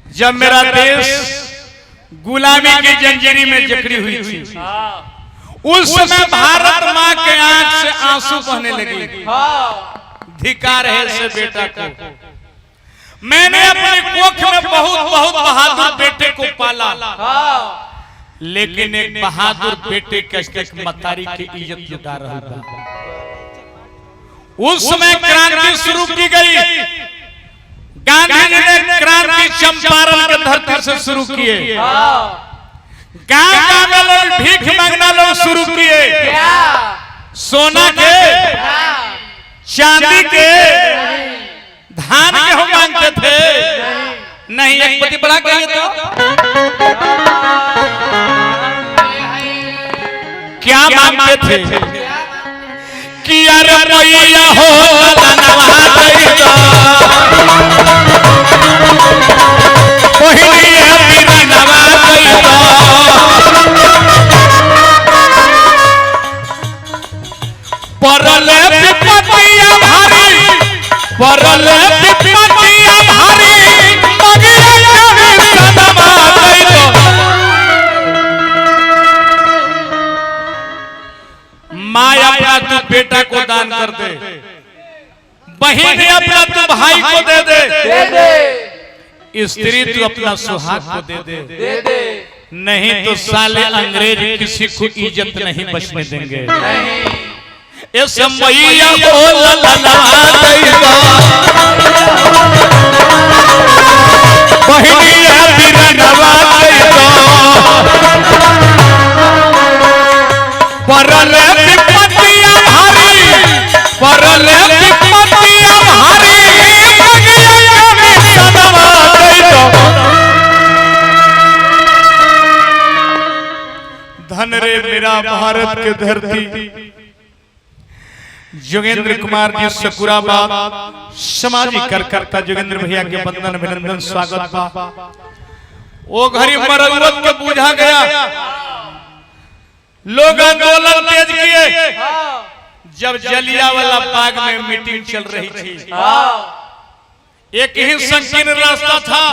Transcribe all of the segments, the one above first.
जब मेरा देश गुलामी की जंजीरी में जकड़ी हुई थी, उस समय भारत माँ के आंख से आंसू बहने लगे। धिक्कार है से बेटा को। मैंने अपने कोख में बहुत बहुत बहादुर बेटे को पाला, लेकिन एक बहादुर बेटे के मतारी की इज्जत लुटा रहा था। उस समय क्रांति शुरू की गई। गांधी जी ने क्रांति चंपारण के धरती से शुरू किए। गांव में लोग भीख मांगना लोग शुरू किए। सोना के, चांदी के, धान गेहूं मांगते थे। नहीं, एक पति बढ़ा कहिए तो क्या मांगते थे कि अरे मैया हो ललनवा गई तो पहिली बिरनवा गई तो परले विपत्तिया भारी, परले विपत्तिया भारी, मगिया बिरनवा गई तो माया अपना तू बेटा को दान कर दे, बहन अपना तू भाई को दे दे, स्त्री तू अपना सुहाग को दे दे, नहीं तो साले अंग्रेज किसी को इज्जत नहीं बचने देंगे। इस मैया को ललनवा गई तो बहनिया बिरनवा गई तो परले विपत्तिया भारी, परले विपत्तिया भारी, मगिया बिरनवा गई तो धन रे मेरा भारत के धरती। जोगेंद्र कुमार जी सकुराबाद सामाजिक कार्यकर्ता जोगेंद्र भैया के बंधन अभिनंदन स्वागत बा। वो घड़ी मरम्मत के बुझा गया, लोग आंदोलन तेज किए। जब जलियांवाला बाग में मीटिंग चल रही थी, एक ही संकीर्ण रास्ता था।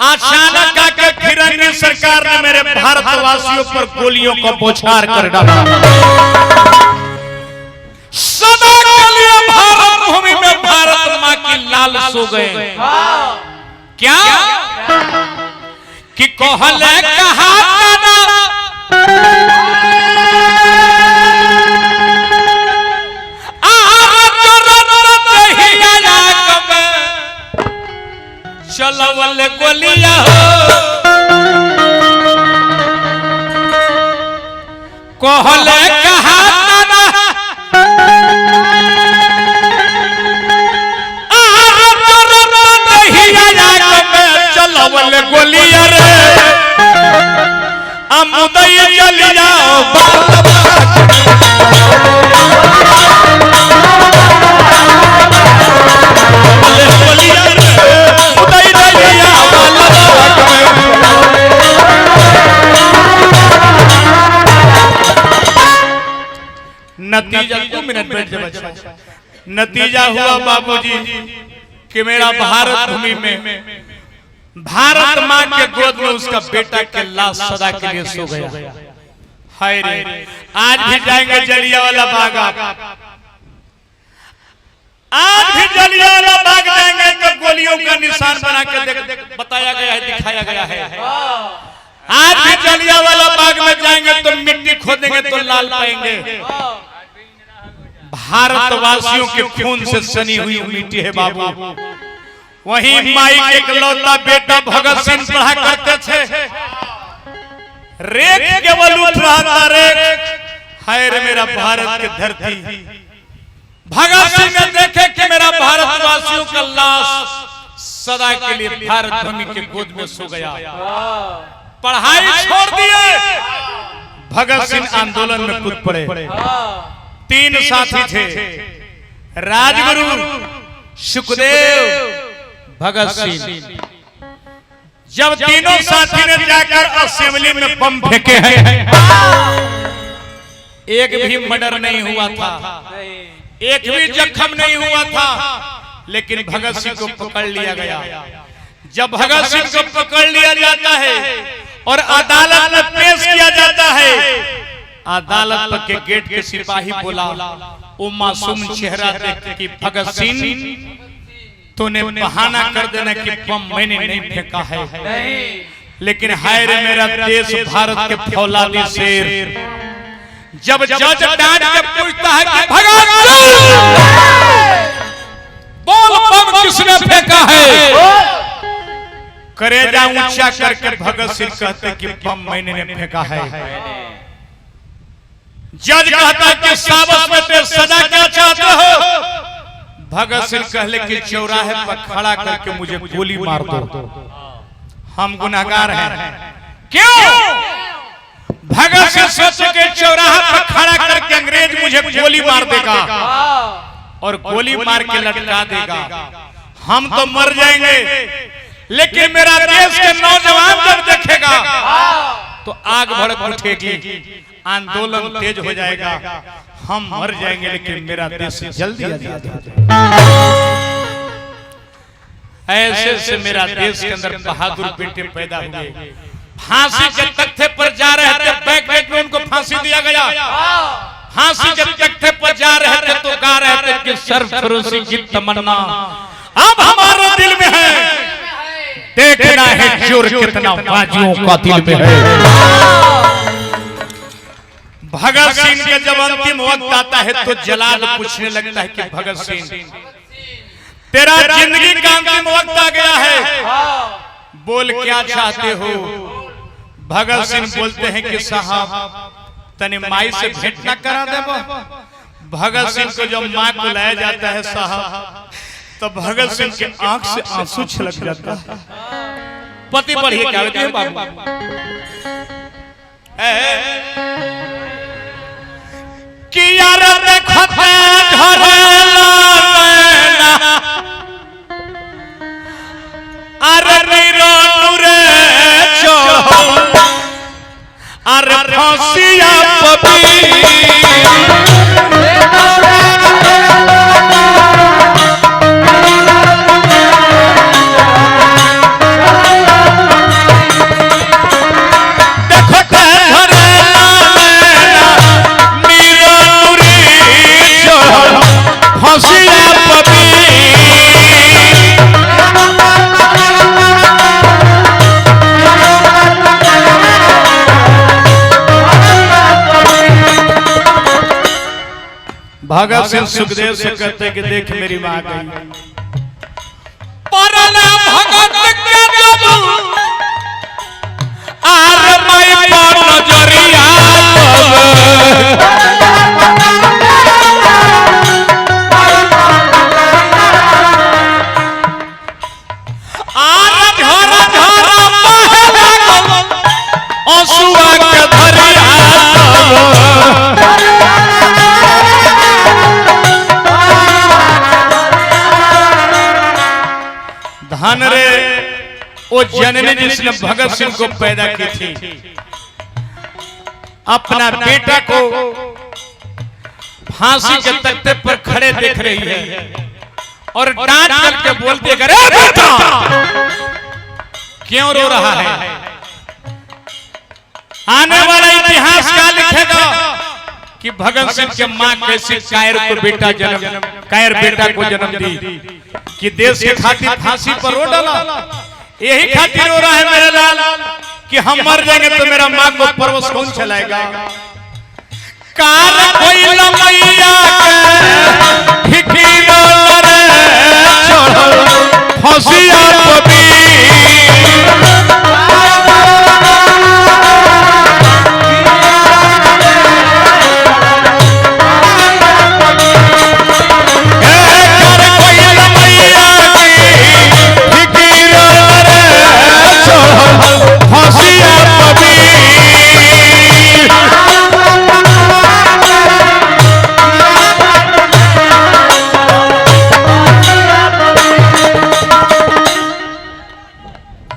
अचानक आके फिरंगी सरकार ने मेरे भारतवासियों पर गोलियों का बौछार कर डाला। सदा के लिए भारत भूमि में भारत माँ की लाल सो गए। क्या कि कहले कहा चलवल गोलिया हो, कहले कहा चलवल गोलिया रे अमुदय चली जाओ नतीजा 2 मिनट बैठ जाए। नतीजा हुआ बाबूजी कि मेरा भारत भूमि में भारत माँ के गोद में उसका बेटा के लाश सदा के लिए सो गया। हाय रे, आज भी जाएंगे जलियांवाला बाग, आज भी जलियांवाला बाग जाएंगे तो गोलियों का निशान बना के बताया गया है, दिखाया गया है। आज भी जलियांवाला बाग में जाएंगे तो मिट्टी खोदेंगे तो लाल पाएंगे। भारतवासियों के खून से सनी हुई मिट्टी है बाबू। वहीं माई के इकलौता बेटा भगत सिंह पढ़ा करते थे। रेत केवल उठ रहा था, रेत। हाय रे मेरा भारत की धरती। भगत सिंह ने देखे कि मेरा भारतवासियों का लाश सदा के लिए भारत भूमि के गोद में सो गया। पढ़ाई छोड़ दिए, भगत सिंह आंदोलन में कूद पड़े। 3 साथी थे, राजगुरु, सुखदेव, भगत सिंह। जब तीनों साथी ने जाकर असेंबली में बम फेंके हैं, एक भी मर्डर नहीं हुआ था, एक भी जख्म नहीं हुआ था, लेकिन भगत सिंह को पकड़ लिया गया। जब भगत सिंह को पकड़ लिया जाता है और अदालत में पेश किया जाता है, अदालत के गेट के सिपाही बोला, वो मासूम चेहरा देख के भगत सिंह तूने बहाना कर देना कि बम मैंने नहीं फेंका है, लेकिन हाय रे मेरा देश भारत के फौलादी शेर। जब जज डांट के पूछता है कि भगत बोल बम किसने फेंका है, करेजा ऊंचा करके भगत सिंह कहते कि बम मैंने नहीं फेंका है। जज कहता है कि शाबाश बेटे सजा क्या चाहते हो। भगत सिंह कहले कि चौराहे पर खड़ा करके मुझे गोली मार दो, हम गुनाहगार हैं। क्यों? भगत सिंह सोचे कि चौराहा पर खड़ा करके अंग्रेज मुझे गोली मार देगा और गोली मार के लटका देगा, हम तो मर जाएंगे, लेकिन मेरा देश के नौजवान जब देखेगा तो आग भड़क उठेगी, आंदोलन तेज हो जाएगा, हम मर जाएंगे, लेकिन मेरा देश जल्दी आजाद हो जाएगा। ऐसे से मेरा देश के अंदर बहादुर बेटे पैदा हुए। फांसी के तख्ते पर जा रहे थे, बैक बैक में उनको फांसी दिया गया। फांसी के तख्ते पर जा रहे थे तो गा रहे थे कि सरफरोशी की तमन्ना अब हमारे दिल में है, देखना है जोर कितना बाजुओं का दिल में है। भगत सिंह के जब अंतिम वक्त आता है तो जलाल पूछने लगता है कि भगत सिंह तेरा जिंदगी का अंतिम वक्त आ गया है, बोल क्या चाहते हो। भगत सिंह बोलते हैं कि साहब तने माई से भेंट न करा देबो। भगत सिंह को जब मां को लाया जाता है साहब, तो भगत सिंह के आंख से आंसू छलक जाता है। पति बढ़िए क्या होते हैं बाबू, कि यार देखते धरेला अरे नीरो नूरे चो अरे फांसिया पबी भगत सिंह सुखदेव से कहते कि देख मेरी मां गई, परना भगत के जब आर माई पर नजरिया आर झरा झरा बहे आंसुआ के धरिया धन रे वो जननी जिसने भगत सिंह को पैदा की थी, अपना बेटा को फांसी के तख्ते पर खड़े देख रही है और डांट करके बोलती है अरे बेटा क्यों रो रहा है। आने वाला इतिहास क्या लिखेगा कि भगत सिंह के मां कैसे कायर बेटा को जन्म दी, कि देश के खातिर फांसी पर रो डाला। यही खातिर रो रहा है मेरे लाल कि हम मर जाएंगे तो मेरा मां को परवश कौन चलाएगा। कार कोई लमैया के फिकीर रे छोड़ फांसिया पबी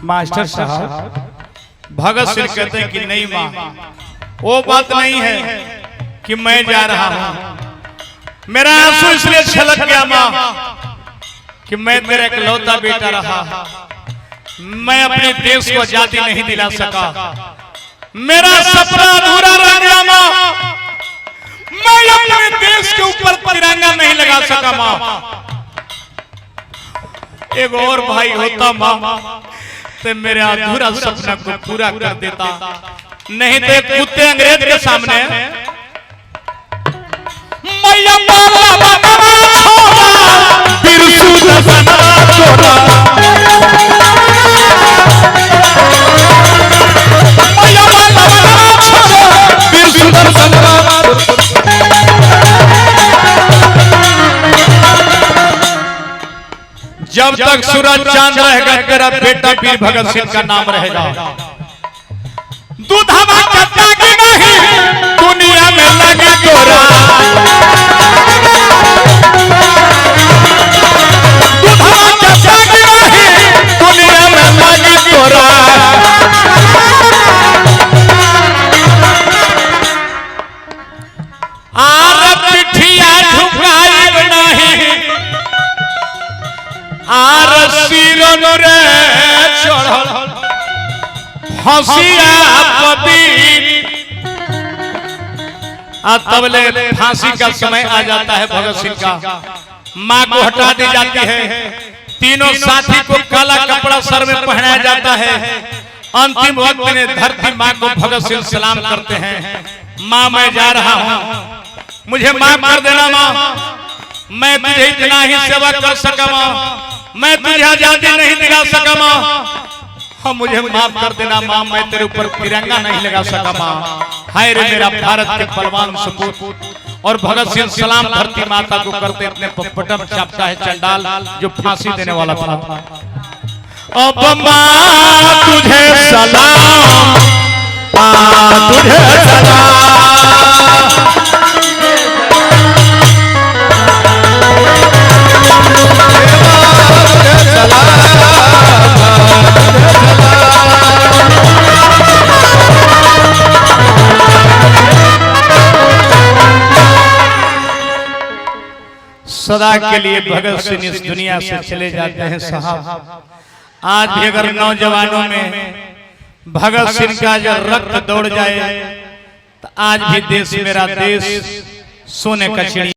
मास्टर साहब भगत सिंह कहते हैं कि नहीं मां, वो बात नहीं है कि मैं जा रहा हूं, मेरा आंसू इसलिए छलक गया मां कि मैं तेरा इकलौता बेटा रहा, मैं अपने देश को आजादी नहीं दिला सका, मेरा सपना अधूरा रह गया माँ। मैं अपने देश के ऊपर तिरंगा नहीं लगा सका माँ। एक और भाई होता माँ तो मेरे अधूरा सपना को पूरा कर देता। नहीं तो एक कुत्ते अंग्रेज के सामने मैया जब तक सूरज चांद रहेगा तेरा बेटा वीर भगत सिंह का नाम रहेगा। दूधवा कच्चा की नहीं दुनिया में लगी तोरा, दूधवा कच्चा की नहीं दुनिया में लगी तोरा। आर पिठिया झुकाई नहीं, आर सिरन रे चढ़ल हंसिया तब ले फांसी का समय आ जाता है भगत सिंह का। मां को हटा दी जाती है, तीनों साथी को काला कपड़ा सर में पहनाया जाता है। अंतिम वक्त में धरती मां को भगत सिंह सलाम करते हैं, मां मैं जा रहा हूं, मुझे माफ कर देना मां, मैं तुझे इतना ही सेवा कर सका मां, मैं तुझे आजादी नहीं दिला सका मां, हम मुझे माफ कर देना मां, मैं तेरे ऊपर तिरंगा नहीं लगा सका मां। हाय रे मेरा भारत के बलवान सपूत। और भगत सिंह सलाम धरती माता को करते अपने पट्टम चापता है चंडाल जो फांसी देने वाला था। अब मां तुझे सलाम, मां तुझे सलाम, सदा के लिए भगत सिंह इस दुनिया से चले जाते हैं साहब। आज भी अगर नौजवानों में भगत सिंह का जो रक्त दौड़ जाए तो आज भी देश मेरा देश सोने का चिड़िया